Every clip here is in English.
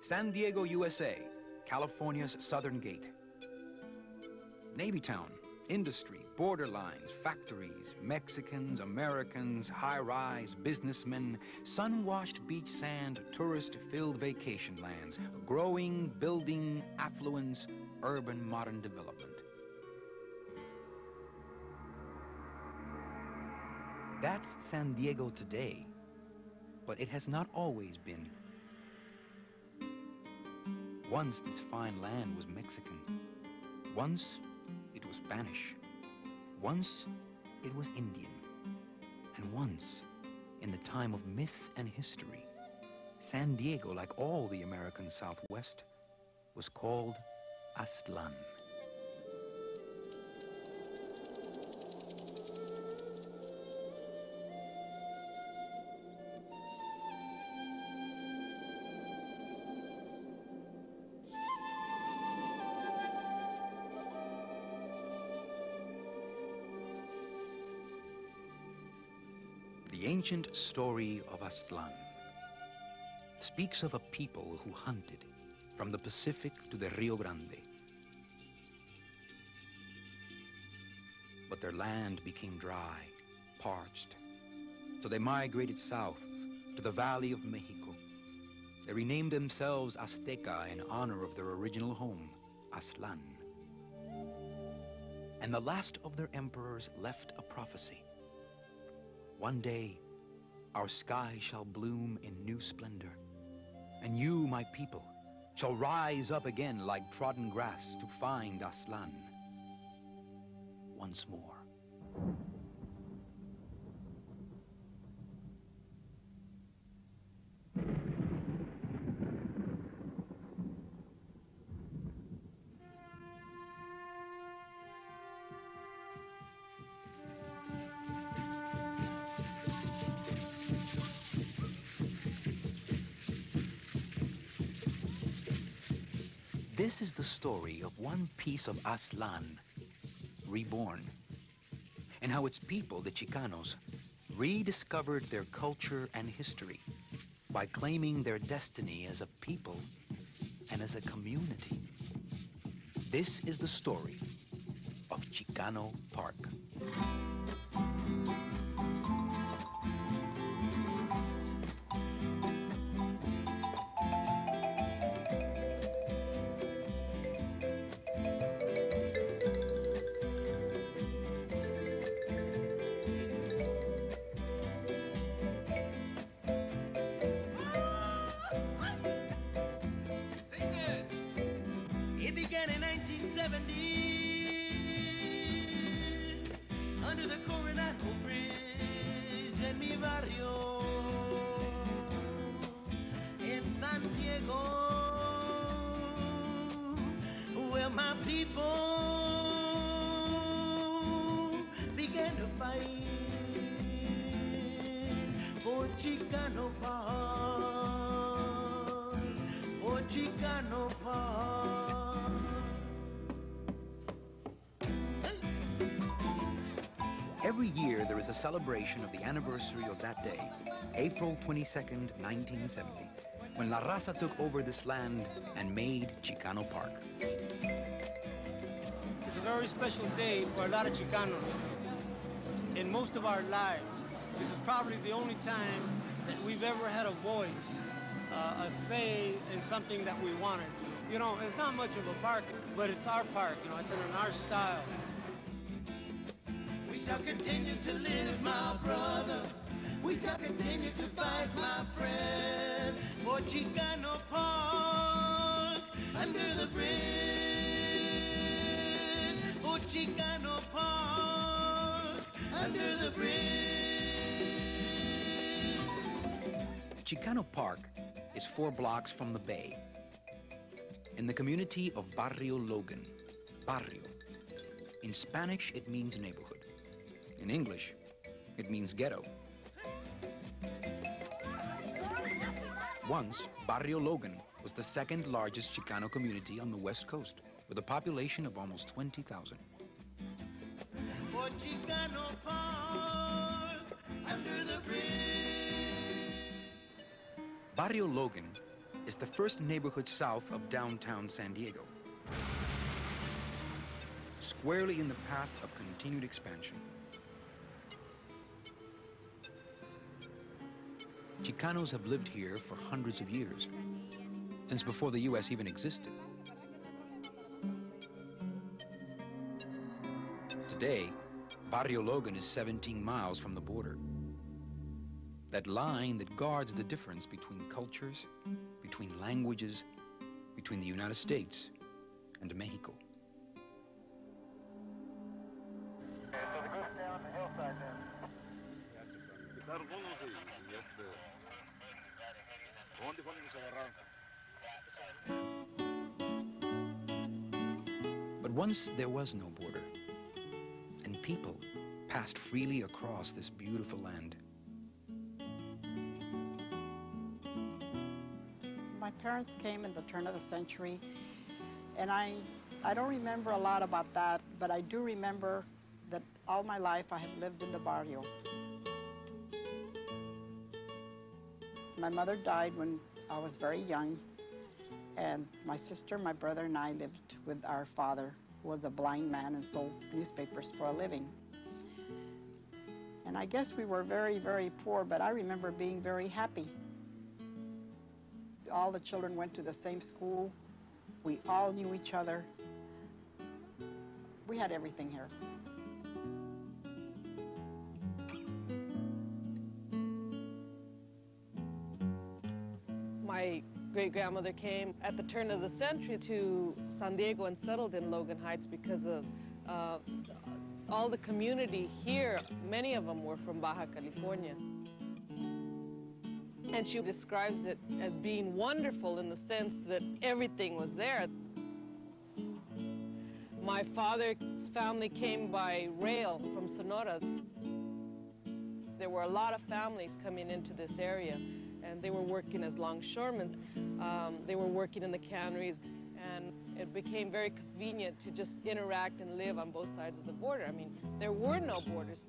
San Diego, USA, California's southern gate. Navy town, industry, borderlines, factories, Mexicans, Americans, high-rise, businessmen, sun-washed beach sand, tourist-filled vacation lands, growing, building, affluence, urban modern development. That's San Diego today, but it has not always been. Once this fine land was Mexican. Once it was Spanish. Once it was Indian. And once, in the time of myth and history, San Diego, like all the American Southwest, was called Aztlán. The ancient story of Aztlán speaks of a people who hunted from the Pacific to the Rio Grande. But their land became dry, parched, so they migrated south to the Valley of Mexico. They renamed themselves Azteca in honor of their original home, Aztlán. And the last of their emperors left a prophecy. One day, our sky shall bloom in new splendor, and you, my people, shall rise up again like trodden grass to find Aztlán once more. This is the story of one piece of Aztlán reborn, and how its people, the Chicanos, rediscovered their culture and history by claiming their destiny as a people and as a community. This is the story of Chicano Park. It began in 1970 under the Coronado Bridge en mi barrio in San Diego, where my people began to fight for Chicano Park, for Chicano Park. Every year, there is a celebration of the anniversary of that day, April 22nd, 1970, when La Raza took over this land and made Chicano Park. It's a very special day for a lot of Chicanos. In most of our lives, this is probably the only time that we've ever had a voice, a say in something that we wanted. You know, it's not much of a park, but it's our park, you know, it's in our style. We shall continue to live, my brother. We shall continue to fight, my friend, for Chicano Park under the bridge. For Chicano Park under the bridge. Chicano Park is 4 blocks from the bay, in the community of Barrio Logan. Barrio. In Spanish, it means neighborhood. In English, it means ghetto. Once, Barrio Logan was the second largest Chicano community on the West Coast, with a population of almost 20,000. For Chicano Park under the bridge. Barrio Logan is the first neighborhood south of downtown San Diego, squarely in the path of continued expansion. Chicanos have lived here for hundreds of years, since before the U.S. even existed. Today, Barrio Logan is 17 miles from the border. That line that guards the difference between cultures, between languages, between the United States and Mexico. So the goes down the hillside then. But once there was no border, and people passed freely across this beautiful land. My parents came in the turn of the century, and I don't remember a lot about that, but I do remember that all my life I have lived in the barrio. My mother died when I was very young, and my sister, my brother, and I lived with our father, who was a blind man and sold newspapers for a living. And I guess we were very, very poor, but I remember being very happy. All the children went to the same school. We all knew each other. We had everything here. My great-grandmother came at the turn of the century to San Diego and settled in Logan Heights because of all the community here. Many of them were from Baja California. And she describes it as being wonderful in the sense that everything was there. My father's family came by rail from Sonora. There were a lot of families coming into this area, and they were working as longshoremen. They were working in the canneries, and it became very convenient to just interact and live on both sides of the border. I mean, there were no borders.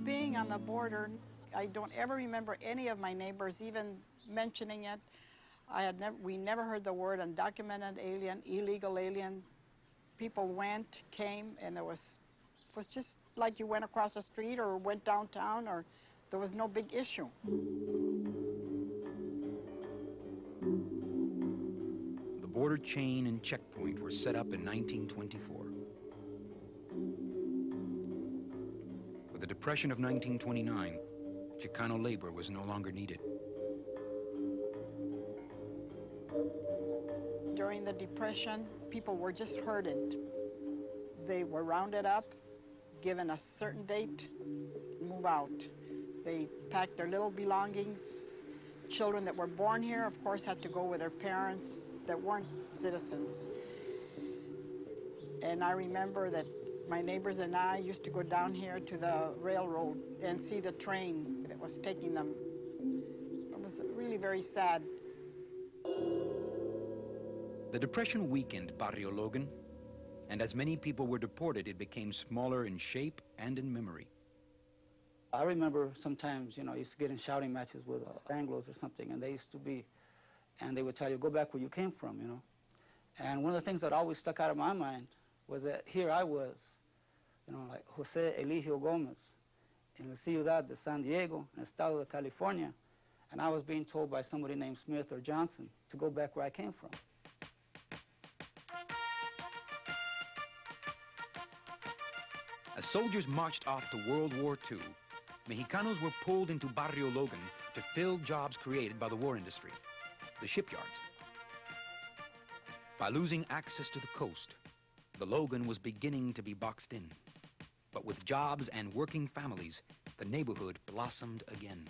Being on the border, I don't ever remember any of my neighbors even mentioning it. We never heard the word undocumented alien, illegal alien. People went, came, and it was just like you went across the street or went downtown, or there was no big issue. The border chain and checkpoint were set up in 1924. With the Depression of 1929, Chicano labor was no longer needed. During the Depression, people were just herded. They were rounded up, given a certain date, move out. They packed their little belongings. Children that were born here, of course, had to go with their parents that weren't citizens. And I remember that my neighbors and I used to go down here to the railroad and see the train that was taking them. It was really very sad. The Depression weakened Barrio Logan, and as many people were deported, it became smaller in shape and in memory. I remember sometimes, I used to get in shouting matches with Anglos or something, and they would tell you, go back where you came from, And one of the things that always stuck out of my mind was that here I was, like Jose Eligio Gomez in la ciudad de San Diego, in the estado de California, and I was being told by somebody named Smith or Johnson to go back where I came from. As soldiers marched off to World War II, Mexicanos were pulled into Barrio Logan to fill jobs created by the war industry, the shipyards. By losing access to the coast, the Logan was beginning to be boxed in. But with jobs and working families, the neighborhood blossomed again.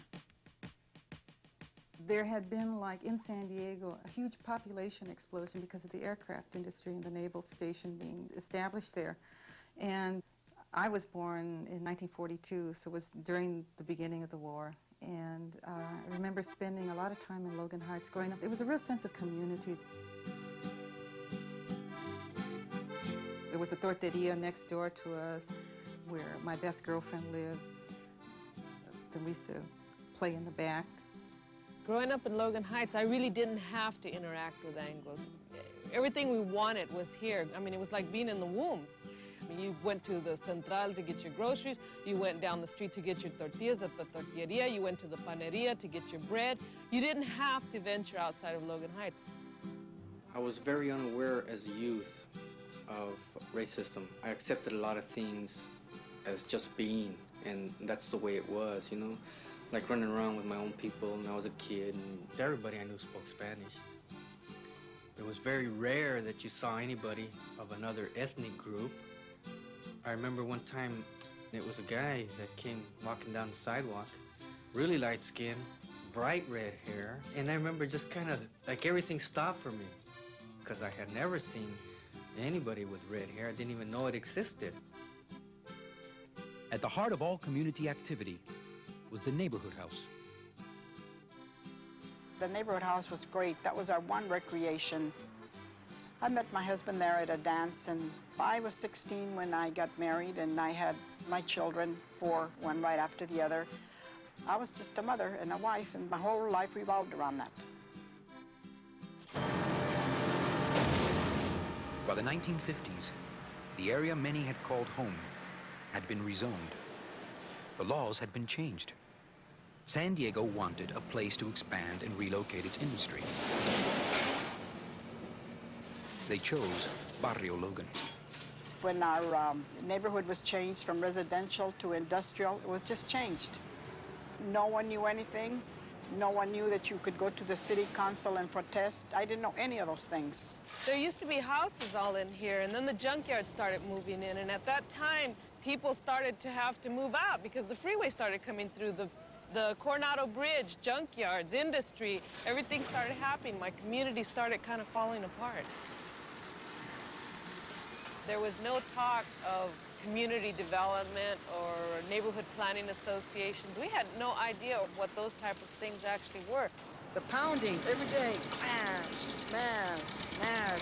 There had been, like in San Diego, a huge population explosion because of the aircraft industry and the naval station being established there. And I was born in 1942, so it was during the beginning of the war. And I remember spending a lot of time in Logan Heights growing up. There was a real sense of community. There was a torteria next door to us where my best girlfriend lived. Then we used to play in the back. Growing up in Logan Heights, I really didn't have to interact with Anglos. Everything we wanted was here. I mean, it was like being in the womb. I mean, you went to the Central to get your groceries, you went down the street to get your tortillas at the tortilleria, you went to the paneria to get your bread. You didn't have to venture outside of Logan Heights. I was very unaware as a youth of racism. I accepted a lot of things as just being, and that's the way it was, you know? Like running around with my own people when I was a kid, and everybody I knew spoke Spanish. It was very rare that you saw anybody of another ethnic group. I remember one time it was a guy that came walking down the sidewalk, really light skin, bright red hair, and I remember just kind of like everything stopped for me because I had never seen anybody with red hair. I didn't even know it existed. At the heart of all community activity was the neighborhood house. The neighborhood house was great. That was our one recreation. I met my husband there at a dance, and I was 16 when I got married, and I had my children, 4, one right after the other. I was just a mother and a wife, and my whole life revolved around that. By the 1950s, the area many had called home had been rezoned. The laws had been changed. San Diego wanted a place to expand and relocate its industry. They chose Barrio Logan. When our neighborhood was changed from residential to industrial, it was just changed. No one knew anything. No one knew that you could go to the city council and protest. I didn't know any of those things. There used to be houses all in here, and then the junkyard started moving in, and at that time, people started to have to move out because the freeway started coming through, the Coronado Bridge, junkyards, industry, everything started happening. My community started kind of falling apart. There was no talk of community development or neighborhood planning associations. We had no idea what those type of things actually were. The pounding every day, smash, smash, smash.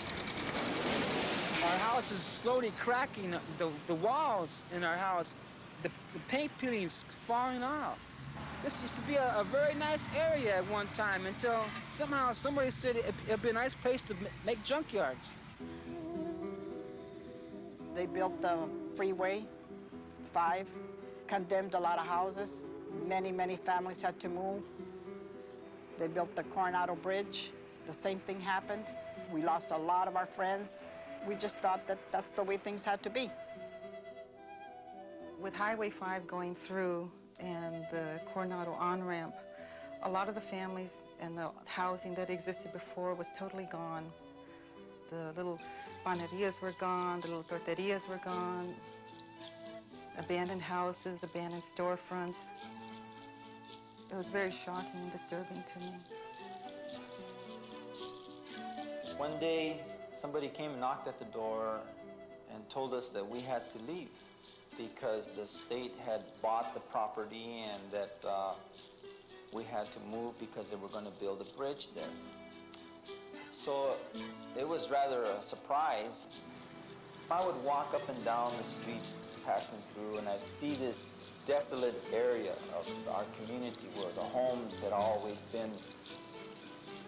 Our house is slowly cracking. The walls in our house, the paint peeling's falling off. This used to be a very nice area at one time until somehow somebody said it'd be a nice place to make junkyards. They built the Freeway 5, condemned a lot of houses. Many, many families had to move. They built the Coronado Bridge. The same thing happened. We lost a lot of our friends. We just thought that that's the way things had to be. With Highway 5 going through and the Coronado on-ramp, a lot of the families and the housing that existed before was totally gone. The little panerias were gone, the little torterias were gone, abandoned houses, abandoned storefronts. It was very shocking and disturbing to me. One day, somebody came and knocked at the door and told us that we had to leave because the state had bought the property and that we had to move because they were going to build a bridge there. So it was rather a surprise. I would walk up and down the streets passing through, and I'd see this desolate area of our community where the homes had always been,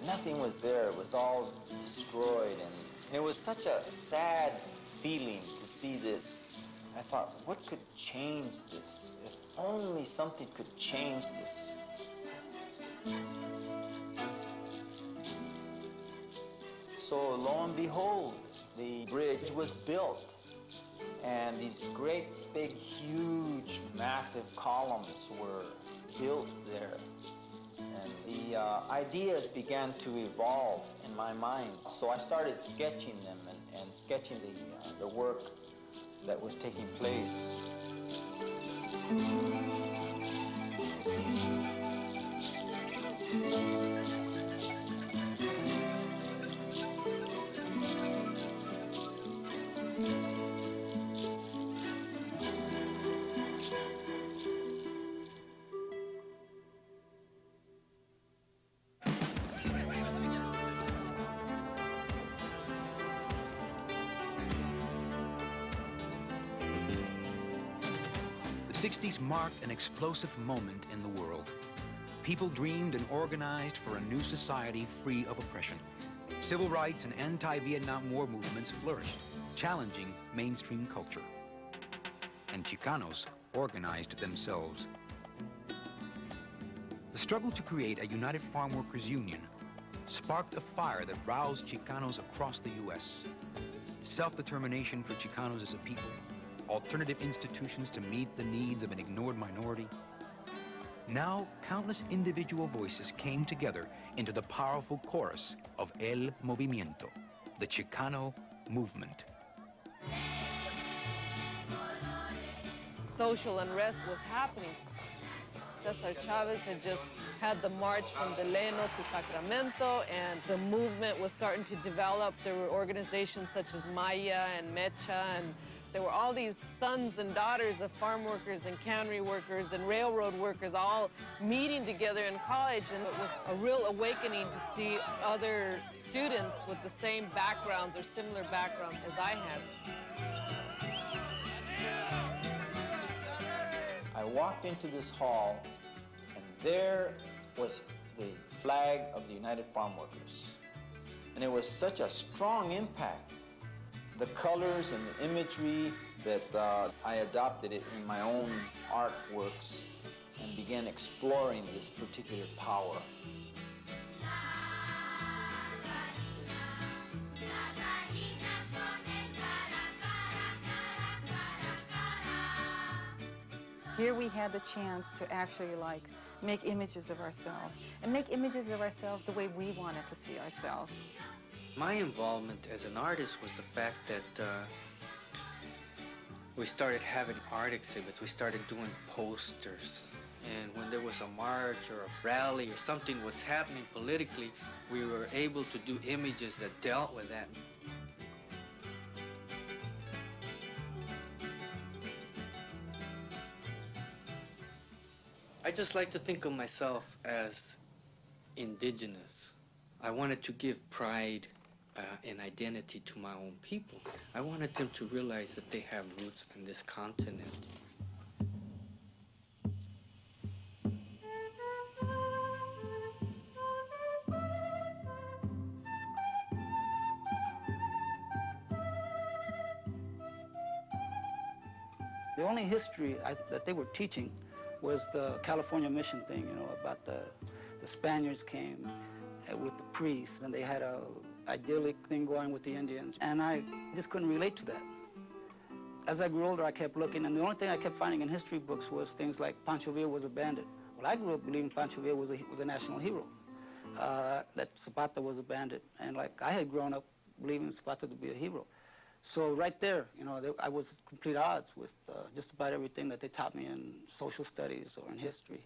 nothing was there. It was all destroyed, and it was such a sad feeling to see this. I thought, what could change this? If only something could change this. So lo and behold, the bridge was built, and these great, big, huge, massive columns were built there. And the ideas began to evolve in my mind. So I started sketching them and sketching the work that was taking place. The 60s marked an explosive moment in the world. People dreamed and organized for a new society free of oppression. Civil rights and anti-Vietnam War movements flourished, challenging mainstream culture. And Chicanos organized themselves. The struggle to create a united farm workers' union sparked a fire that roused Chicanos across the U.S. Self-determination for Chicanos as a people, alternative institutions to meet the needs of an ignored minority. Now, countless individual voices came together into the powerful chorus of El Movimiento, the Chicano movement. Social unrest was happening. Cesar Chavez had just had the march from Delano to Sacramento, and the movement was starting to develop. There were organizations such as Maya and Mecha, and there were all these sons and daughters of farm workers and cannery workers and railroad workers all meeting together in college, and it was a real awakening to see other students with the same backgrounds or similar backgrounds as I had. I walked into this hall, and there was the flag of the United Farm Workers. And it was such a strong impact. The colors and the imagery that I adopted it in my own artworks and began exploring this particular power. Here we had the chance to actually make images of ourselves and make images of ourselves the way we wanted to see ourselves. My involvement as an artist was the fact that we started having art exhibits. We started doing posters. And when there was a march or a rally or something was happening politically, we were able to do images that dealt with that. I just like to think of myself as indigenous. I wanted to give pride and identity to my own people. I wanted them to realize that they have roots in this continent. The only history that they were teaching was the California mission thing, you know, about the Spaniards came with the priests, and they had a idyllic thing going with the Indians, and I just couldn't relate to that. As I grew older, I kept looking, and the only thing I kept finding in history books was things like Pancho Villa was a bandit. Well, I grew up believing Pancho Villa was a national hero, that Zapata was a bandit, and I had grown up believing Zapata to be a hero. So right there, you know, I was at complete odds with just about everything that they taught me in social studies or in history.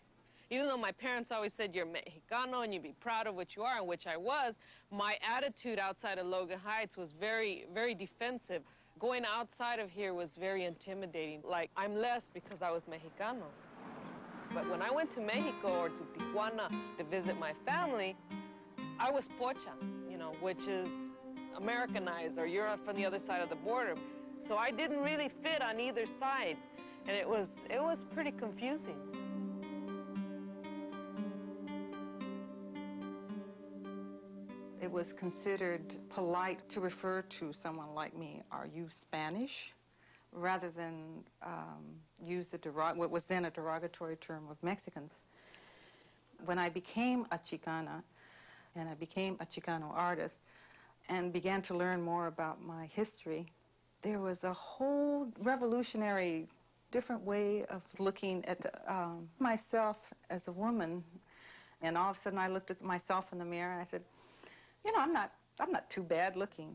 Even though my parents always said you're Mexicano and you'd be proud of what you are, and which I was, my attitude outside of Logan Heights was very, very defensive. Going outside of here was very intimidating. Like, I'm less because I was Mexicano. But when I went to Mexico or to Tijuana to visit my family, I was Pocha, you know, which is Americanized, or you're from the other side of the border. So I didn't really fit on either side, and it was pretty confusing. It was considered polite to refer to someone like me, "Are you Spanish?" rather than use what was then a derogatory term of Mexicans. When I became a Chicana, and I became a Chicano artist, and began to learn more about my history, there was a whole revolutionary, different way of looking at myself as a woman. And all of a sudden I looked at myself in the mirror and I said, you know, I'm not too bad looking.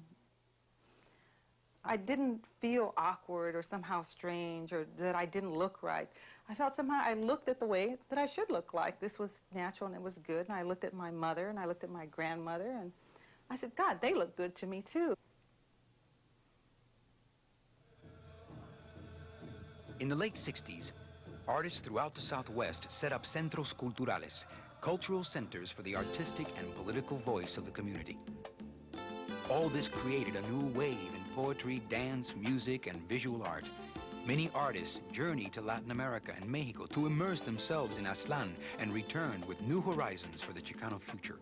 I didn't feel awkward or somehow strange or that I didn't look right. I felt somehow I looked at the way that I should look like. This was natural and it was good. And I looked at my mother and I looked at my grandmother and I said, God, they look good to me too. In the late 60s, artists throughout the Southwest set up centros culturales, cultural centers for the artistic and political voice of the community. All this created a new wave in poetry, dance, music, and visual art. Many artists journeyed to Latin America and Mexico to immerse themselves in Aztlan and returned with new horizons for the Chicano future.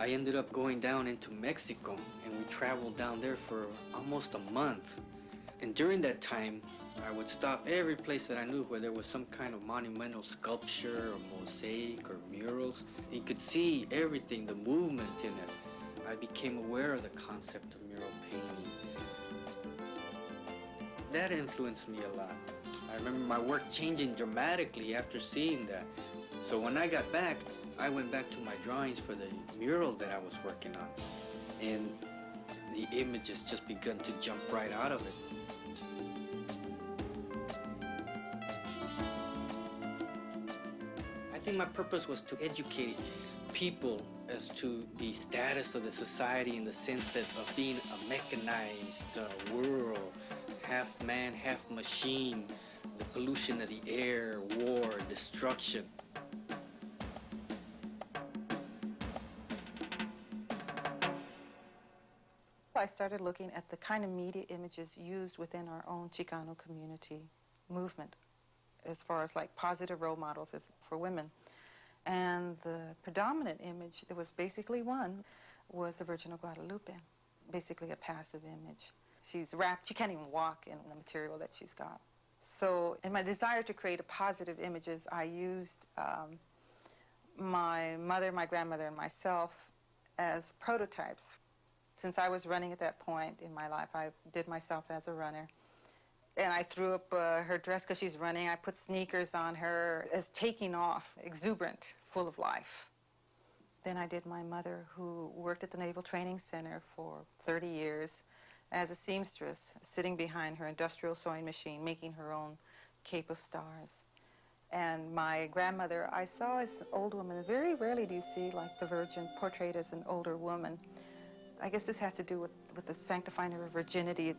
I ended up going down into Mexico, and we traveled down there for almost a month. And during that time, I would stop every place that I knew where there was some kind of monumental sculpture or mosaic or murals. You could see everything, the movement in it. I became aware of the concept of mural painting. That influenced me a lot. I remember my work changing dramatically after seeing that. So when I got back, I went back to my drawings for the mural that I was working on. And the images just begun to jump right out of it. I think my purpose was to educate people as to the status of the society in the sense that of being a mechanized world, half man, half machine, the pollution of the air, war, destruction. I started looking at the kind of media images used within our own Chicano community movement, as far as like positive role models for women. And the predominant image, there was basically one, was the Virgin of Guadalupe, basically a passive image. She's wrapped, she can't even walk in the material that she's got. So in my desire to create a positive images, I used my mother, my grandmother, and myself as prototypes. Since I was running at that point in my life, I did myself as a runner. And I threw up her dress because she's running. I put sneakers on her as taking off, exuberant, full of life. Then I did my mother, who worked at the Naval Training Center for 30 years as a seamstress, sitting behind her industrial sewing machine, making her own cape of stars. And my grandmother, I saw as an old woman. Very rarely do you see like the Virgin portrayed as an older woman. I guess this has to do with the sanctifying of her virginity.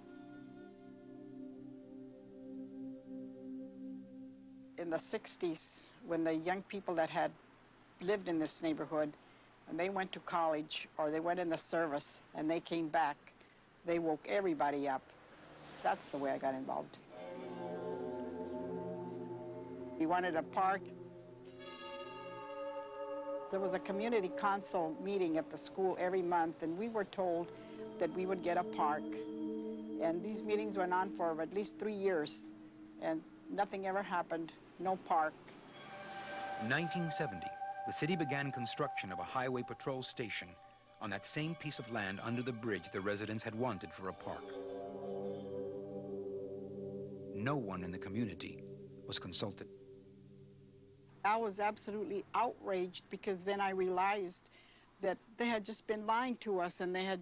In the 60s, when the young people that had lived in this neighborhood, and they went to college or they went in the service and they came back, they woke everybody up. That's the way I got involved. We wanted a park. There was a community council meeting at the school every month, and we were told that we would get a park. And these meetings went on for at least 3 years, and nothing ever happened, no park. In 1970, the city began construction of a highway patrol station on that same piece of land under the bridge the residents had wanted for a park. No one in the community was consulted. I was absolutely outraged because then I realized that they had just been lying to us, and they had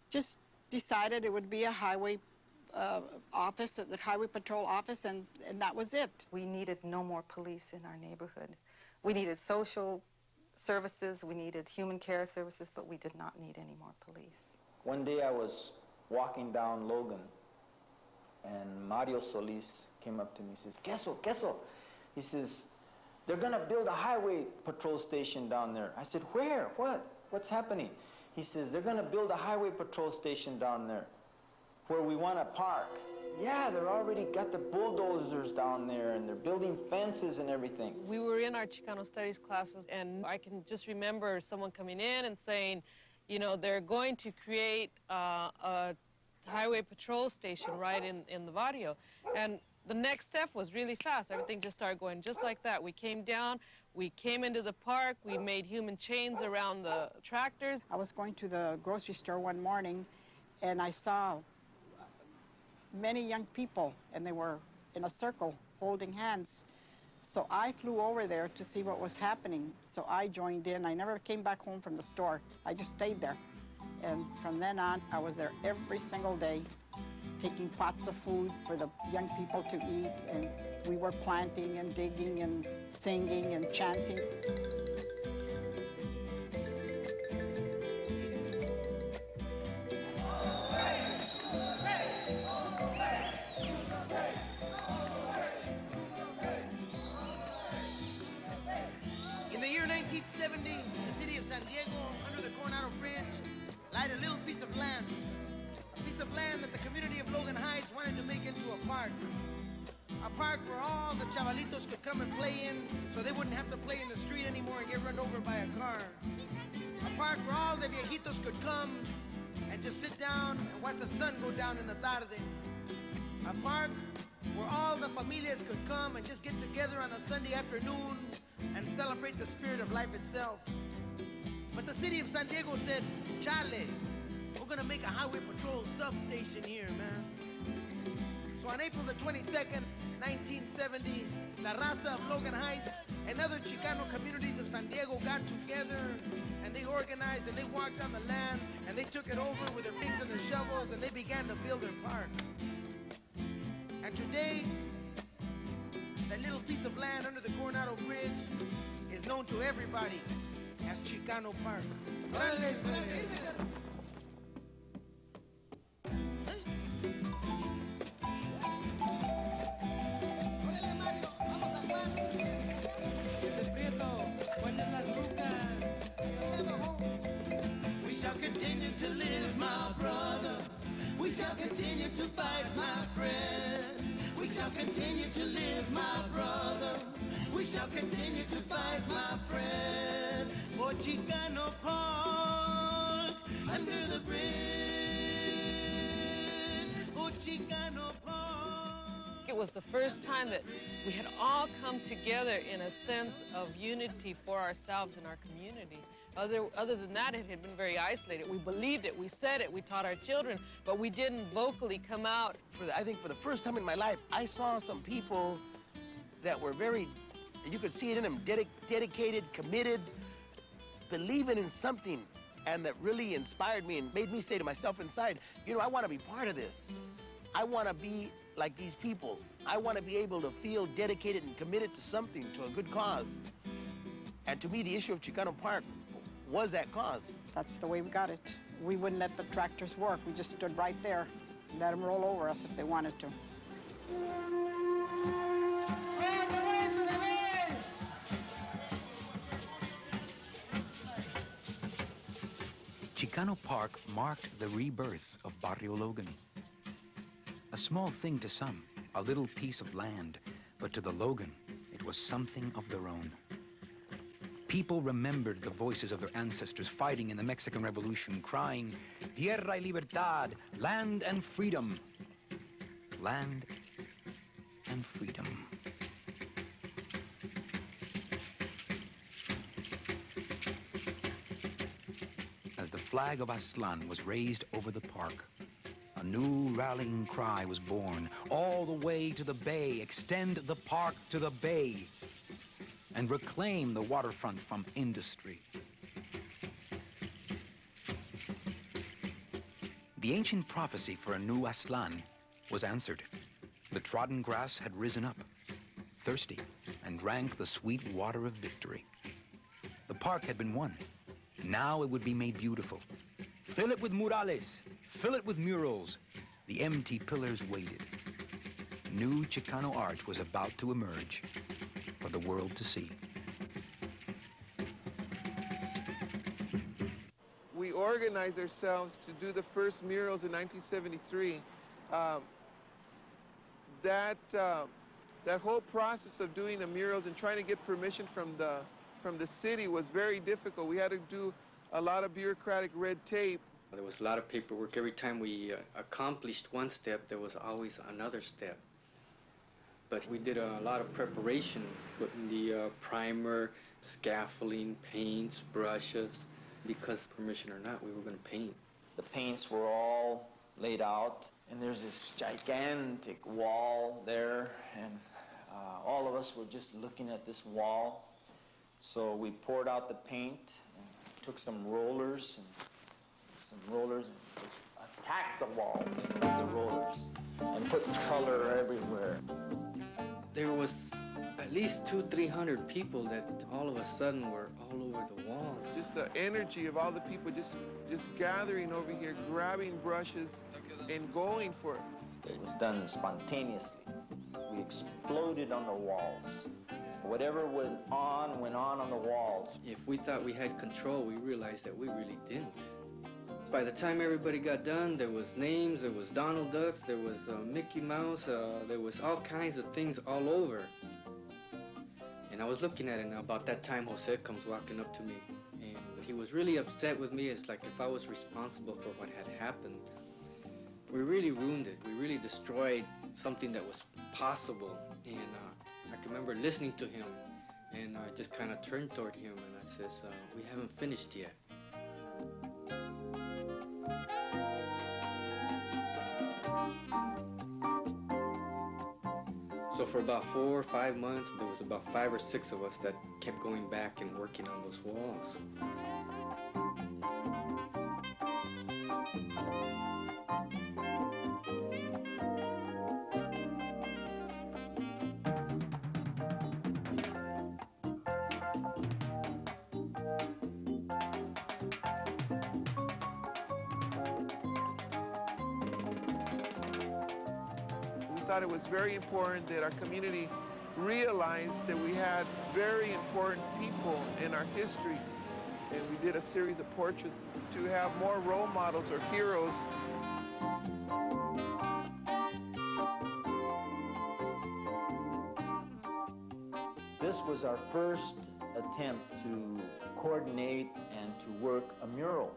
just decided it would be a highway office, the highway patrol office, and that was it. We needed no more police in our neighborhood. We needed social services, we needed human care services, but we did not need any more police. One day I was walking down Logan, and Mario Solis came up to me and says, "Queso, queso." He says, "They're gonna build a highway patrol station down there." I said, "Where? What? What's happening?" He says, "They're gonna build a highway patrol station down there where we want a park." Yeah, they're already got the bulldozers down there, and they're building fences and everything. We were in our Chicano studies classes, and I can just remember someone coming in and saying, you know, they're going to create a highway patrol station right in the barrio. And the next step was really fast. Everything just started going just like that. We came down, we came into the park, we made human chains around the tractors. I was going to the grocery store one morning, and I saw many young people, and they were in a circle holding hands. So I flew over there to see what was happening. So I joined in. I never came back home from the store. I just stayed there. And from then on, I was there every single day, taking pots of food for the young people to eat. And we were planting and digging and singing and chanting. In the year 1970, the city of San Diego, under the Coronado Bridge, lied a little piece of land, a piece piece of land that the community of Logan Heights wanted to make into a park. A park where all the chavalitos could come and play in so they wouldn't have to play in the street anymore and get run over by a car. A park where all the viejitos could come and just sit down and watch the sun go down in the tarde. A park where all the familias could come and just get together on a Sunday afternoon and celebrate the spirit of life itself. But the city of San Diego said, chale, we're gonna make a highway patrol substation here, man. So on April the 22nd, 1970, La Raza of Logan Heights and other Chicano communities of San Diego got together and they organized and they walked on the land and they took it over with their picks and their shovels and they began to build their park. And today, that little piece of land under the Coronado Bridge is known to everybody as Chicano Park. We shall continue to live, my brother. We shall continue to fight, my friend. We shall continue to live, my brother. We shall continue to fight, my friend. For Chicano Park, under the bridge. For Chicano Park. It was the first time that we had all come together in a sense of unity for ourselves and our community. Other than that, it had been very isolated. We believed it, we said it, we taught our children, but we didn't vocally come out. I think for the first time in my life, I saw some people that were very, you could see it in them, dedicated, committed, believing in something, and that really inspired me and made me say to myself inside, you know, I want to be part of this. I want to be like these people. I want to be able to feel dedicated and committed to something, to a good cause. And to me, the issue of Chicano Park was that cause. That's the way we got it. We wouldn't let the tractors work. We just stood right there and let them roll over us if they wanted to. Chicano Park marked the rebirth of Barrio Logan. A small thing to some, a little piece of land, but to the Logan, it was something of their own. People remembered the voices of their ancestors fighting in the Mexican Revolution, crying, Tierra y Libertad, land and freedom. Land and freedom. As the flag of Aztlán was raised over the park, a new rallying cry was born. All the way to the bay, extend the park to the bay, and reclaim the waterfront from industry. The ancient prophecy for a new Aztlán was answered. The trodden grass had risen up, thirsty, and drank the sweet water of victory. The park had been won. Now it would be made beautiful. Fill it with murales, fill it with murals. The empty pillars waited. New Chicano art was about to emerge for the world to see. We organized ourselves to do the first murals in 1973. That whole process of doing the murals and trying to get permission from the city was very difficult. We had to do a lot of bureaucratic red tape. There was a lot of paperwork. Every time we accomplished one step, there was always another step. But we did a lot of preparation, putting the primer, scaffolding, paints, brushes, because permission or not, we were going to paint. The paints were all laid out, and there's this gigantic wall there, and all of us were just looking at this wall. So we poured out the paint, and took some rollers, and attacked the walls with the rollers, and put color everywhere. There was at least 200-300 people that all of a sudden were all over the walls. Just the energy of all the people just gathering over here, grabbing brushes and going for it. It was done spontaneously. We exploded on the walls. Whatever went on the walls. If we thought we had control, we realized that we really didn't. By the time everybody got done, there was names, there was Donald Ducks, there was Mickey Mouse, there was all kinds of things all over. And I was looking at it, and about that time Jose comes walking up to me, and he was really upset with me. It's like if I was responsible for what had happened. We really ruined it. We really destroyed something that was possible. And I can remember listening to him, and I just kind of turned toward him, and I says, we haven't finished yet. So for about 4 or 5 months, there was about 5 or 6 of us that kept going back and working on those walls. We thought it was very important that our community realized that we had very important people in our history. And we did a series of portraits to have more role models or heroes. This was our first attempt to coordinate and to work a mural.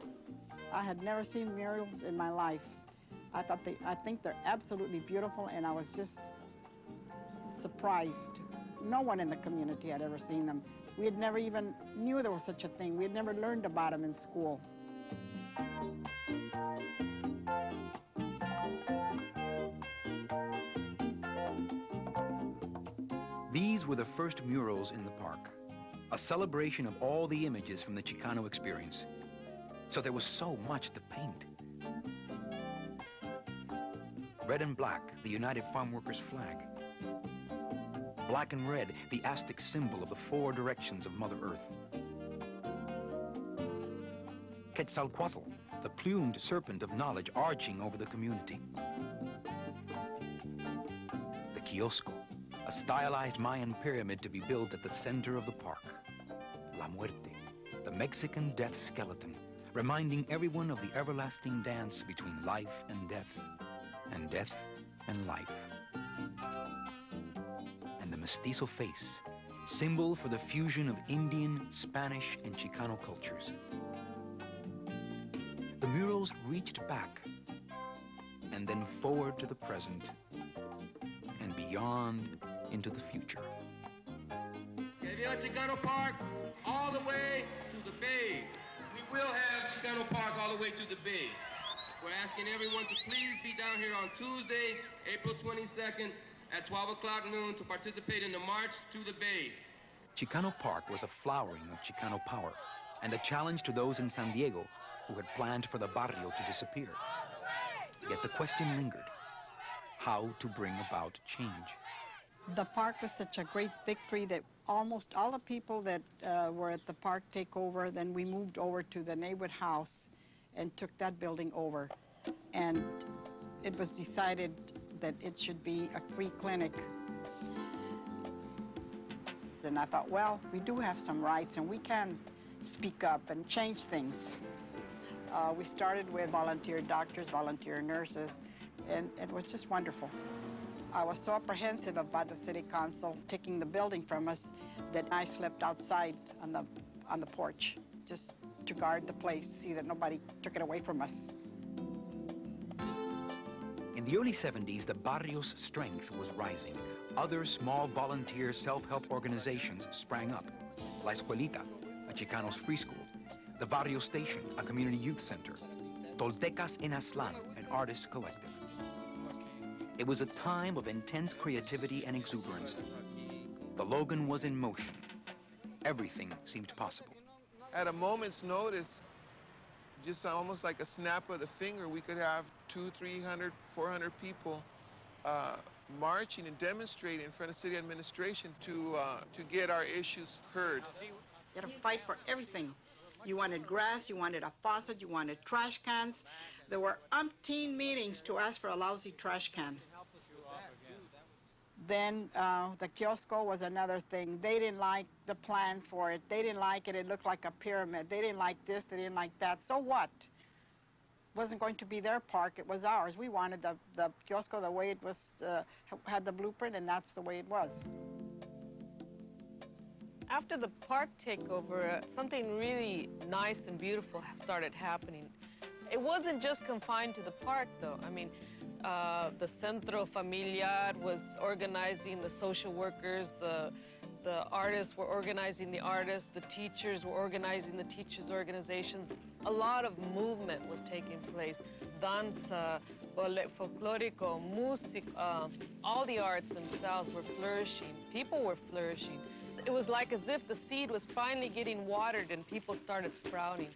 I had never seen murals in my life. I think they're absolutely beautiful, and I was just surprised. No one in the community had ever seen them. We had never even knew there was such a thing. We had never learned about them in school. These were the first murals in the park, a celebration of all the images from the Chicano experience. So there was so much to paint. Red and black, the United Farm Workers flag. Black and red, the Aztec symbol of the 4 directions of Mother Earth. Quetzalcoatl, the plumed serpent of knowledge arching over the community. The kiosco, a stylized Mayan pyramid to be built at the center of the park. La Muerte, the Mexican death skeleton, reminding everyone of the everlasting dance between life and death and life. And the mestizo face, symbol for the fusion of Indian, Spanish, and Chicano cultures. The murals reached back and then forward to the present and beyond into the future. Chicano Park all the way to the bay. We will have Chicano Park all the way to the bay. We're asking everyone to please be down here on Tuesday, April 22nd at 12 o'clock noon to participate in the March to the Bay. Chicano Park was a flowering of Chicano power and a challenge to those in San Diego who had planned for the barrio to disappear. Yet the question lingered, how to bring about change. The park was such a great victory that almost all the people that were at the park take over. Then we moved over to the neighborhood house and took that building over. And it was decided that it should be a free clinic. And I thought, well, we do have some rights and we can speak up and change things. We started with volunteer doctors, volunteer nurses, and it was just wonderful. I was so apprehensive about the city council taking the building from us that I slept outside on the porch, just to guard the place, see that nobody took it away from us. In the early 70s, the barrio's strength was rising. Other small volunteer self-help organizations sprang up. La Escuelita, a Chicano's free school. The Barrio Station, a community youth center. Toltecas en Aztlán, an artist collective. It was a time of intense creativity and exuberance. The Logan was in motion. Everything seemed possible. At a moment's notice, just almost like a snap of the finger, we could have 200, 300, 400 people marching and demonstrating in front of city administration to get our issues heard. You had to fight for everything. You wanted grass, you wanted a faucet, you wanted trash cans. There were umpteen meetings to ask for a lousy trash can. Then the kiosco was another thing. They didn't like the plans for it. They didn't like it. It looked like a pyramid. They didn't like this. They didn't like that. So what? wasn't going to be their park, it was ours. We wanted the kiosco the way it was, had the blueprint, and that's the way it was. After the park takeover, something really nice and beautiful started happening. It wasn't just confined to the park, though. I mean, the Centro Familiar was organizing the social workers, the artists were organizing the artists, the teachers were organizing the teachers' organizations. A lot of movement was taking place. Danza, ballet folklorico, music, all the arts themselves were flourishing. People were flourishing. It was like as if the seed was finally getting watered and people started sprouting.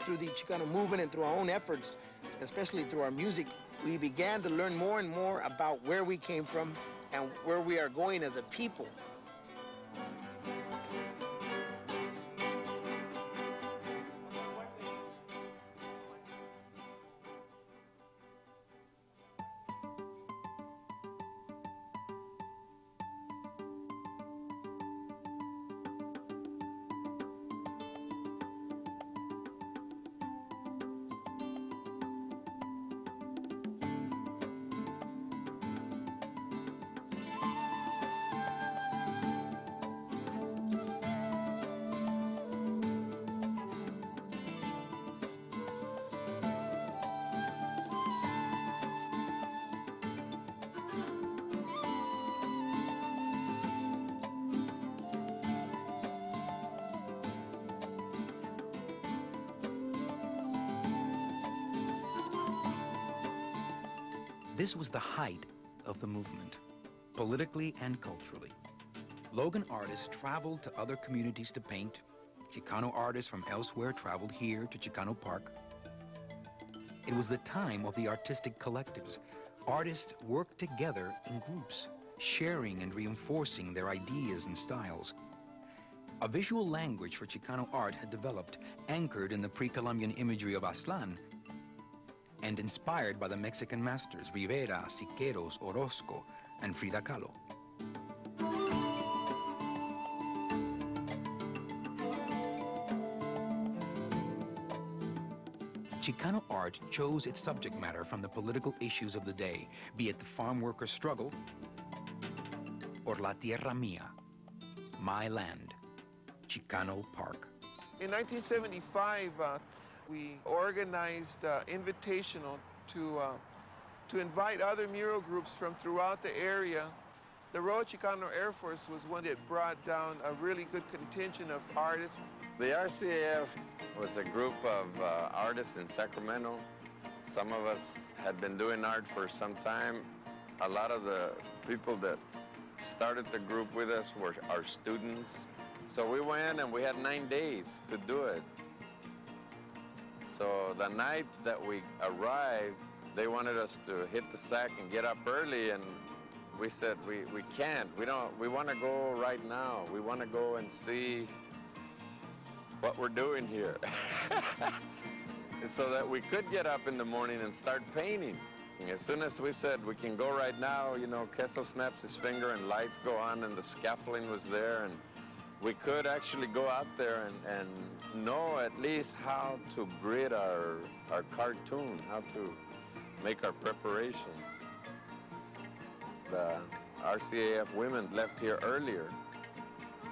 Through the Chicano movement and through our own efforts, especially through our music, we began to learn more and more about where we came from and where we are going as a people. This was the height of the movement, politically and culturally. Logan artists traveled to other communities to paint. Chicano artists from elsewhere traveled here to Chicano Park. It was the time of the artistic collectives. Artists worked together in groups, sharing and reinforcing their ideas and styles. A visual language for Chicano art had developed, anchored in the pre-Columbian imagery of Aztlán, and inspired by the Mexican masters Rivera, Siqueiros, Orozco, and Frida Kahlo. Chicano art chose its subject matter from the political issues of the day, be it the farm worker struggle or La Tierra Mía, my land, Chicano Park. In 1975, we organized invitational to invite other mural groups from throughout the area. The Royal Chicano Air Force was one that brought down a really good contingent of artists. The RCAF was a group of artists in Sacramento. Some of us had been doing art for some time. A lot of the people that started the group with us were our students. So we went and we had 9 days to do it. So the night that we arrived, they wanted us to hit the sack and get up early, and we said, we can't. We want to go right now. We want to go and see what we're doing here. So that we could get up in the morning and start painting. As soon as we said we can go right now, you know, Queso snaps his finger and lights go on and the scaffolding was there, and we could actually go out there and know at least how to grid our cartoon, how to make our preparations. The RCAF women left here earlier.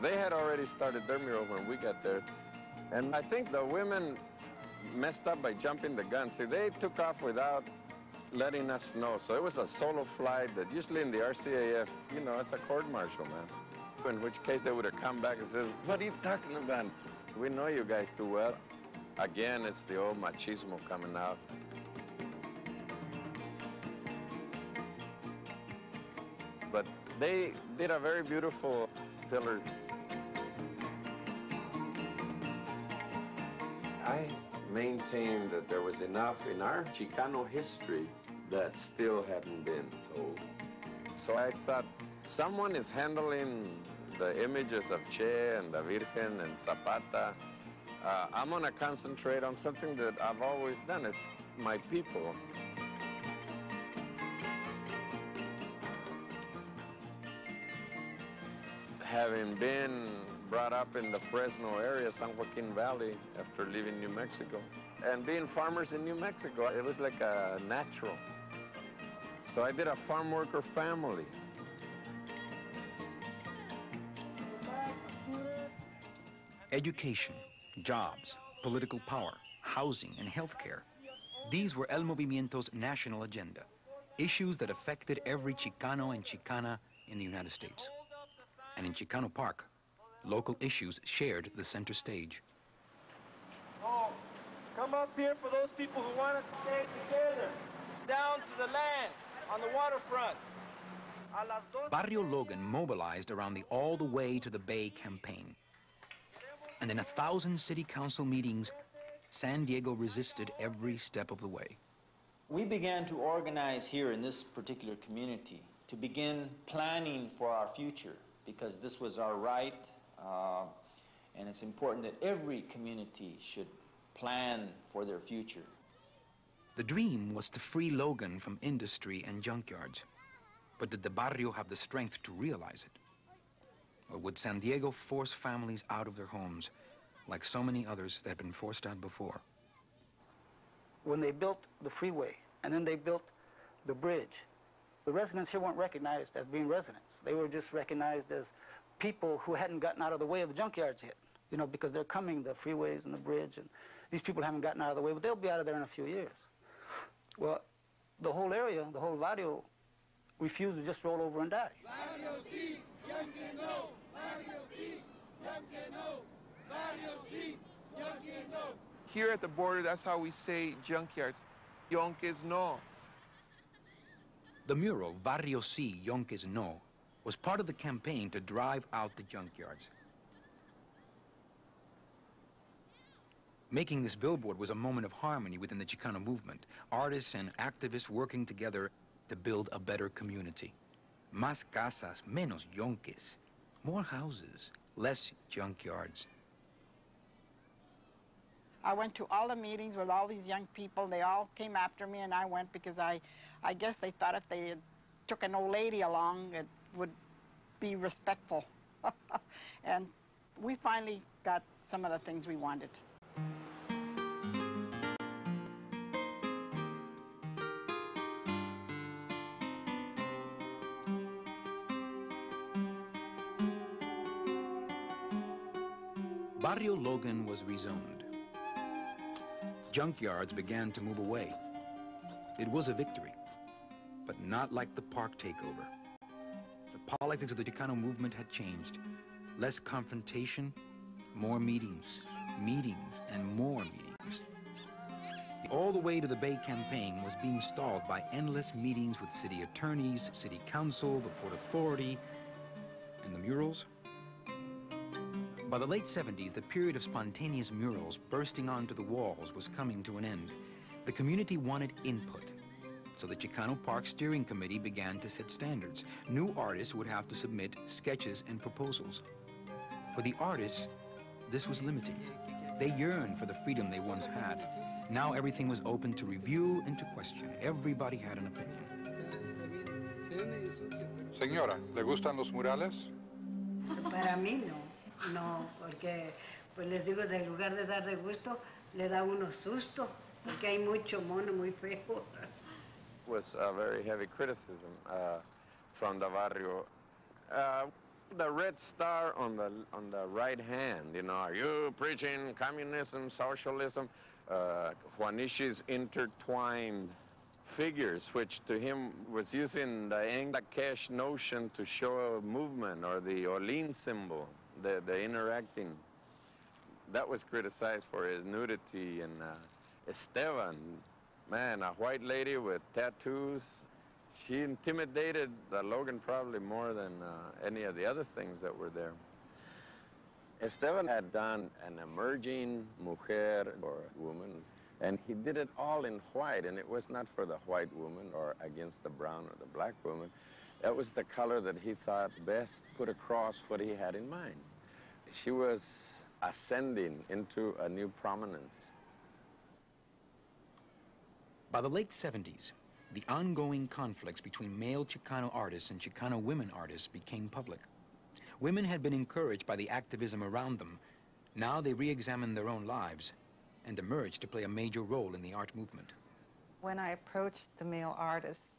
They had already started their mural when we got there. And I think the women messed up by jumping the gun. See, they took off without letting us know. So it was a solo flight that usually in the RCAF, you know, it's a court-martial, man. In which case they would have come back and said, what are you talking about? We know you guys too well. Again, it's the old machismo coming out. But they did a very beautiful pillar. I maintain that there was enough in our Chicano history that still hadn't been told. So I thought, someone is handling the images of Che and the Virgen and Zapata. I'm gonna concentrate on something that I've always done, it's my people. Having been brought up in the Fresno area, San Joaquin Valley, after leaving New Mexico, and being farmers in New Mexico, it was like a natural. So I did a farm worker family. Education, jobs, political power, housing, and healthcare. These were El Movimiento's national agenda, issues that affected every Chicano and Chicana in the United States. And in Chicano Park, local issues shared the center stage. Oh, come up here for those people who want to stay together, down to the land, on the waterfront. Barrio Logan mobilized around the All the Way to the Bay campaign. And in 1,000 city council meetings, San Diego resisted every step of the way. We began to organize here in this particular community to begin planning for our future, because this was our right, and it's important that every community should plan for their future. The dream was to free Logan from industry and junkyards. But did the barrio have the strength to realize it? Or would San Diego force families out of their homes, like so many others that had been forced out before? When they built the freeway, and then they built the bridge, the residents here weren't recognized as being residents. They were just recognized as people who hadn't gotten out of the way of the junkyards yet. You know, because they're coming, the freeways and the bridge, and these people haven't gotten out of the way, but they'll be out of there in a few years. Well, the whole area, the whole barrio, refused to just roll over and die. Barrio sí, Yankee no. Barrio sí, Yankee no. Barrio sí, Yankee no. Here at the border, that's how we say junkyards. Yonques no. The mural, Barrio Sí, Yonques No, was part of the campaign to drive out the junkyards. Making this billboard was a moment of harmony within the Chicano movement, artists and activists working together to build a better community. Más casas, menos yonques. More houses, less junkyards. I went to all the meetings with all these young people. They all came after me, and I went because I guess they thought if they took an old lady along, it would be respectful. And we finally got some of the things we wanted. Barrio Logan was rezoned. Junkyards began to move away. It was a victory, but not like the park takeover. The politics of the Chicano movement had changed. Less confrontation, more meetings, meetings, and more meetings. The All the Way to the Bay campaign was being stalled by endless meetings with city attorneys, city council, the Port Authority, and the murals. By the late 70s, the period of spontaneous murals bursting onto the walls was coming to an end. The community wanted input, so the Chicano Park Steering Committee began to set standards. New artists would have to submit sketches and proposals. For the artists, this was limiting. They yearned for the freedom they once had. Now everything was open to review and to question. Everybody had an opinion. Señora, ¿le gustan los murales? Para mí no. No, porque, pues les digo, del lugar de dar de gusto, le da uno susto, porque hay mucho mono muy feo. Was a very heavy criticism from the barrio. The red star on the right hand, you know, are you preaching communism, socialism? Juanishi's intertwined figures, which to him was using the English notion to show a movement, or the Olin symbol. The interacting, that was criticized for his nudity. And Esteban, man, a white lady with tattoos, she intimidated Logan probably more than any of the other things that were there. Esteban had done an emerging mujer, or woman, And he did it all in white, and it was not for the white woman or against the brown or the black woman. That was the color that he thought best put across what he had in mind. She was ascending into a new prominence. By the late 70s, the ongoing conflicts between male Chicano artists and Chicano women artists became public. Women had been encouraged by the activism around them. Now they re-examined their own lives and emerged to play a major role in the art movement. When I approached the male artists,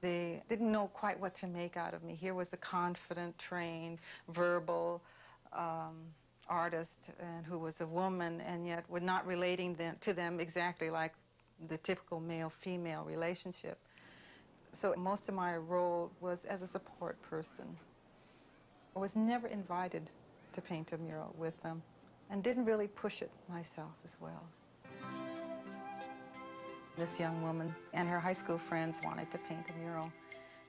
they didn't know quite what to make out of me. Here was a confident, trained, verbal artist and who was a woman, and yet we're not relating to them exactly like the typical male-female relationship. So most of my role was as a support person. I was never invited to paint a mural with them and didn't really push it myself as well. This young woman and her high school friends wanted to paint a mural,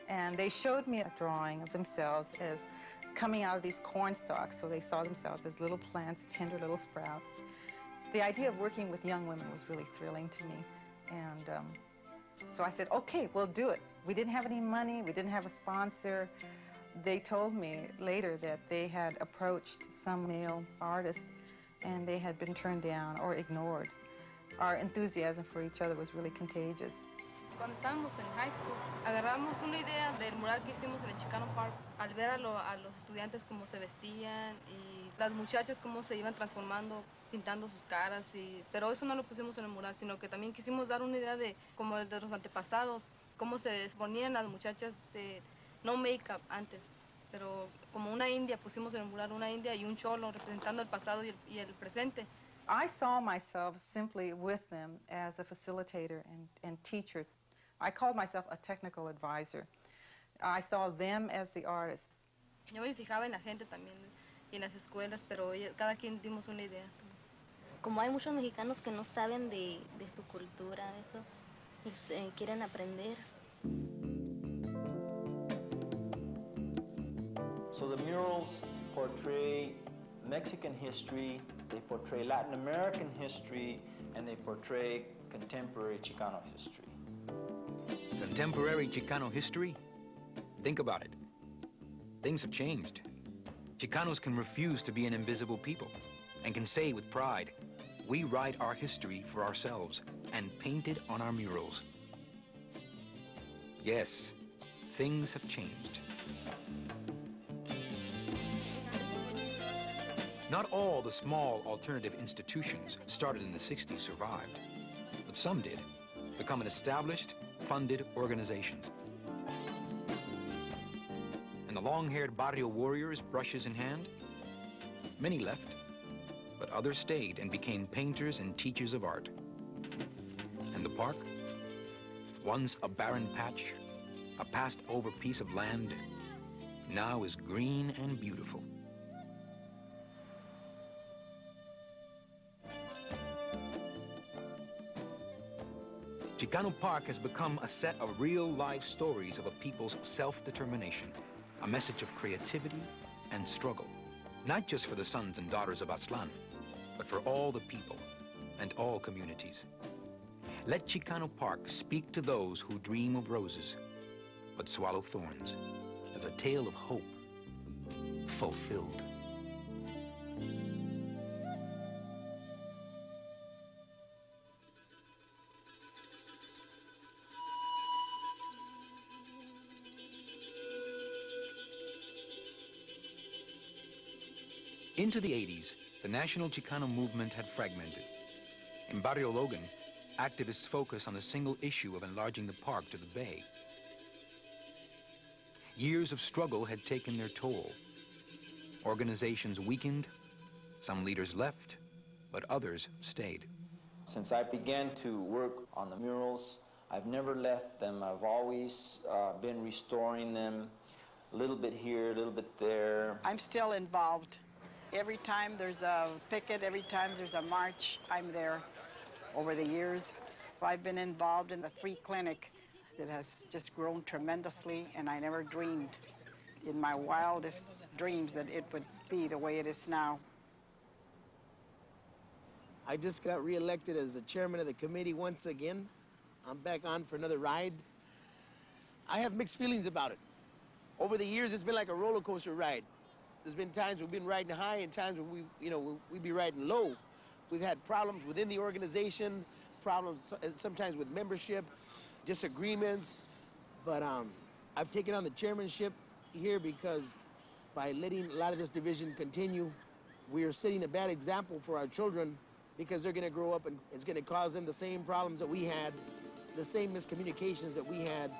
and they showed me a drawing of themselves as coming out of these corn stalks, so they saw themselves as little plants, tender little sprouts. The idea of working with young women was really thrilling to me, and so I said, okay, we'll do it. We didn't have any money, we didn't have a sponsor. They told me later that they had approached some male artists and they had been turned down or ignored. Our enthusiasm for each other was really contagious. Cuando estábamos en high school, agarramos una idea del mural que hicimos en el Chicano Park al ver a los estudiantes cómo se vestían y las muchachas cómo se iban transformando, pintando sus caras. Pero eso no lo pusimos en el mural, sino que también quisimos dar una idea de como de los antepasados, cómo se ponían las muchachas no make-up antes, pero como una india pusimos en el mural una india y un cholo representando el pasado y el presente. I saw myself simply with them as a facilitator and teacher. I called myself a technical advisor. I saw them as the artists. Yo me fijaba en la gente también y en las escuelas, pero cada quien dimos una idea. Como hay muchos mexicanos que no saben de su cultura, eso, y quieren aprender. So the murals portray Mexican history, they portray Latin American history, and they portray contemporary Chicano history. Contemporary Chicano history? Think about it. Things have changed. Chicanos can refuse to be an invisible people and can say with pride, we write our history for ourselves and paint it on our murals. Yes, things have changed. Not all the small alternative institutions started in the 60s survived, but some did become an established, funded organization. And the long-haired barrio warriors, brushes in hand, many left, but others stayed and became painters and teachers of art. And the park, once a barren patch, a passed-over piece of land, now is green and beautiful. Chicano Park has become a set of real-life stories of a people's self-determination, a message of creativity and struggle, not just for the sons and daughters of Aztlán, but for all the people and all communities. Let Chicano Park speak to those who dream of roses, but swallow thorns, as a tale of hope fulfilled. Into the 80s, the national Chicano movement had fragmented. In Barrio Logan, activists focused on the single issue of enlarging the park to the bay. Years of struggle had taken their toll. Organizations weakened, some leaders left, but others stayed. Since I began to work on the murals, I've never left them. I've always been restoring them, a little bit here, a little bit there. I'm still involved. Every time there's a picket, every time there's a march, I'm there. Over the years, I've been involved in the free clinic that has just grown tremendously, and I never dreamed in my wildest dreams that it would be the way it is now. I just got reelected as the chairman of the committee once again. I'm back on for another ride. I have mixed feelings about it. Over the years, it's been like a roller coaster ride. There's been times we've been riding high and times when we be riding low. We've had problems within the organization, problems sometimes with membership, disagreements. But I've taken on the chairmanship here because by letting a lot of this division continue, we are setting a bad example for our children because they're gonna grow up and it's gonna cause them the same problems that we had, the same miscommunications that we had.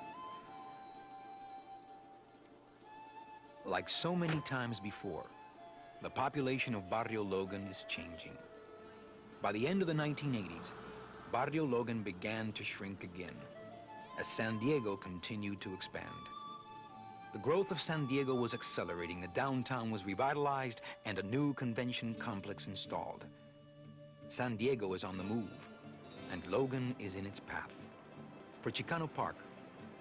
Like so many times before, the population of Barrio Logan is changing. By the end of the 1980s, Barrio Logan began to shrink again as San Diego continued to expand. The growth of San Diego was accelerating, the downtown was revitalized, and a new convention complex installed. San Diego is on the move, and Logan is in its path. For Chicano Park,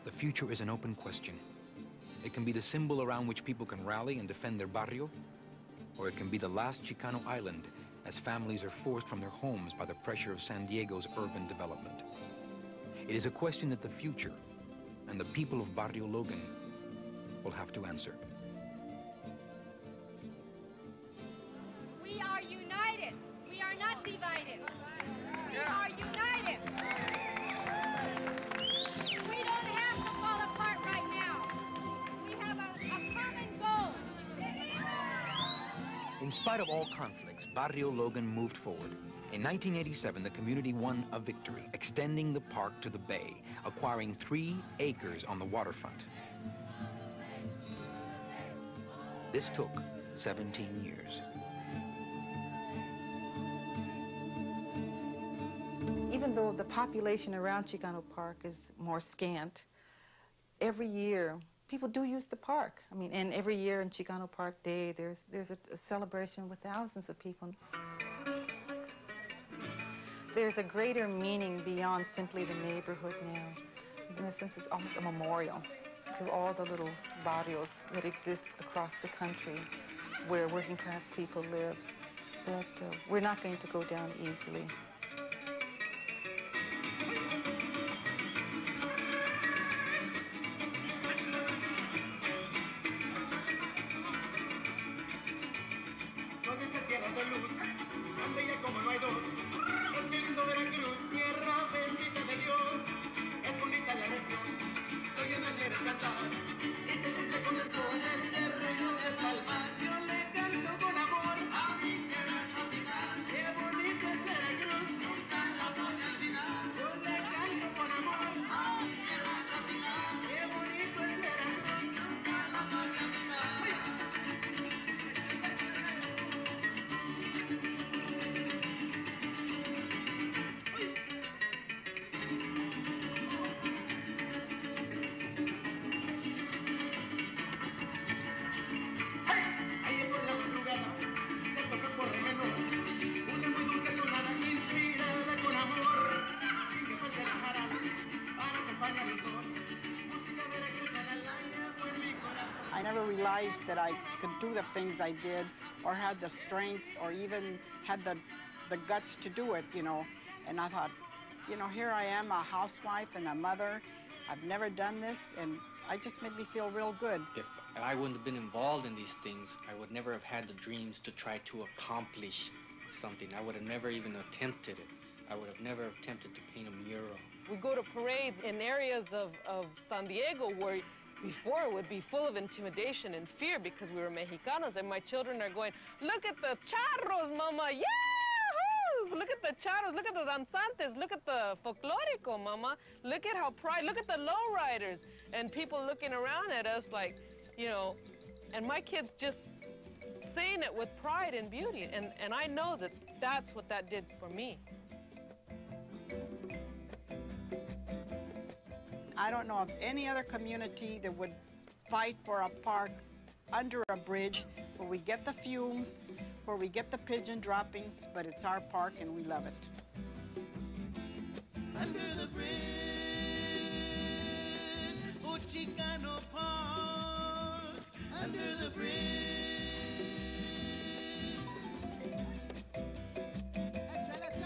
the future is an open question. It can be the symbol around which people can rally and defend their barrio, or it can be the last Chicano island as families are forced from their homes by the pressure of San Diego's urban development. It is a question that the future and the people of Barrio Logan will have to answer. We are united. We are not divided. We are united. We don't have to fall apart right now. We have a common goal. In spite of all conflicts, Barrio Logan moved forward. In 1987, the community won a victory, extending the park to the bay, acquiring 3 acres on the waterfront. This took 17 years. Even though the population around Chicano Park is more scant, every year people do use the park. I mean, and every year in Chicano Park Day, there's a celebration with thousands of people. There's a greater meaning beyond simply the neighborhood now. In a sense, it's almost a memorial to all the little barrios that exist across the country where working class people live. But we're not going to go down easily. I never realized that I could do the things I did or had the strength or even had the guts to do it, you know. And I thought, you know, here I am, a housewife and a mother. I've never done this, and it just made me feel real good. If I wouldn't have been involved in these things, I would never have had the dreams to try to accomplish something. I would have never even attempted it. I would have never attempted to paint a mural. We go to parades in areas of San Diego where before it would be full of intimidation and fear because we were Mexicanos, and my children are going, look at the charros, mama, yahoo! Look at the charros, look at the danzantes, look at the folklorico, mama, look at how pride, look at the lowriders, and people looking around at us like, you know, and my kids just saying it with pride and beauty, and I know that that's what that did for me. I don't know of any other community that would fight for a park under a bridge where we get the fumes, where we get the pigeon droppings, but it's our park and we love it. Under the bridge, oh Chicano Park, under the bridge. Échale, échale.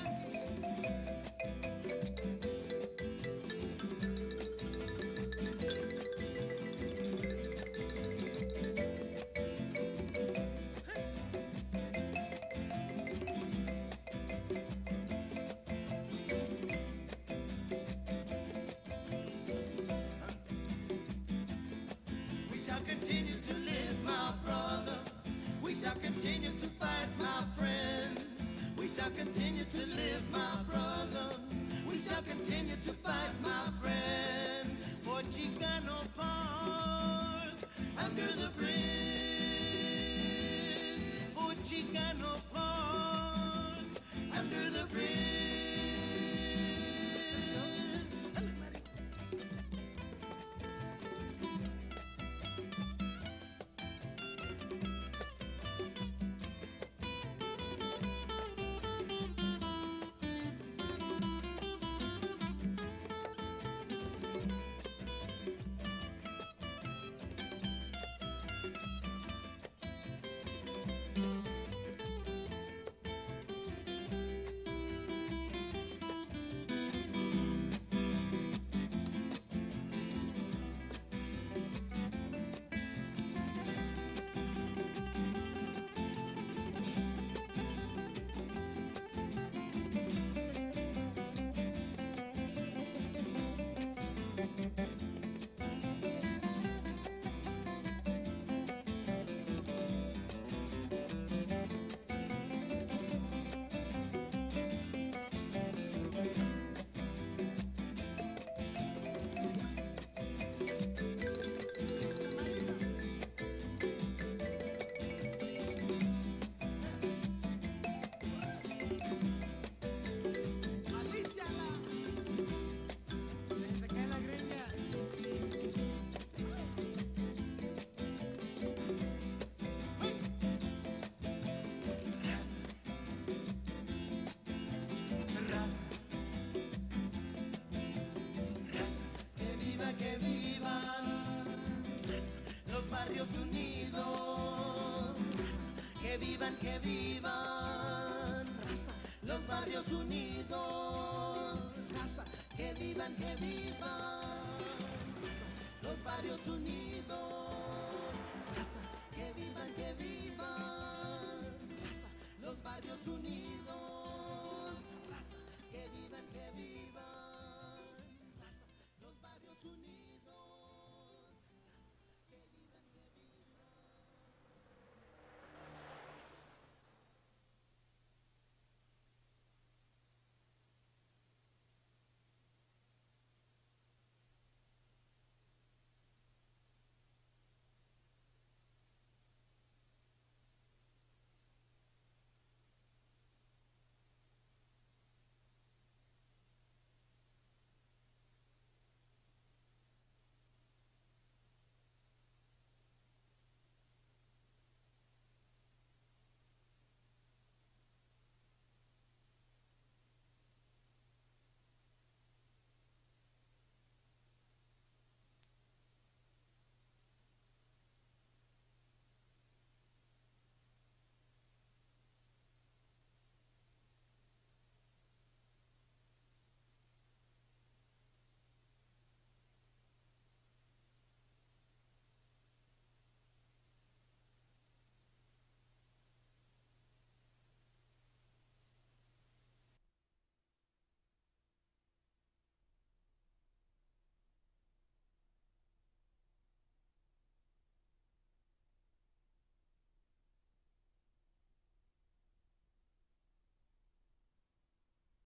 shall continue to live, my brother. We shall continue to fight, my friend. We shall continue to live, my brother. We shall continue to fight, my friend. For Chicano Park, under the bridge. For Chicano Park, under the bridge. Que vivan los barrios unidos, que vivan los barrios unidos, que vivan los barrios unidos.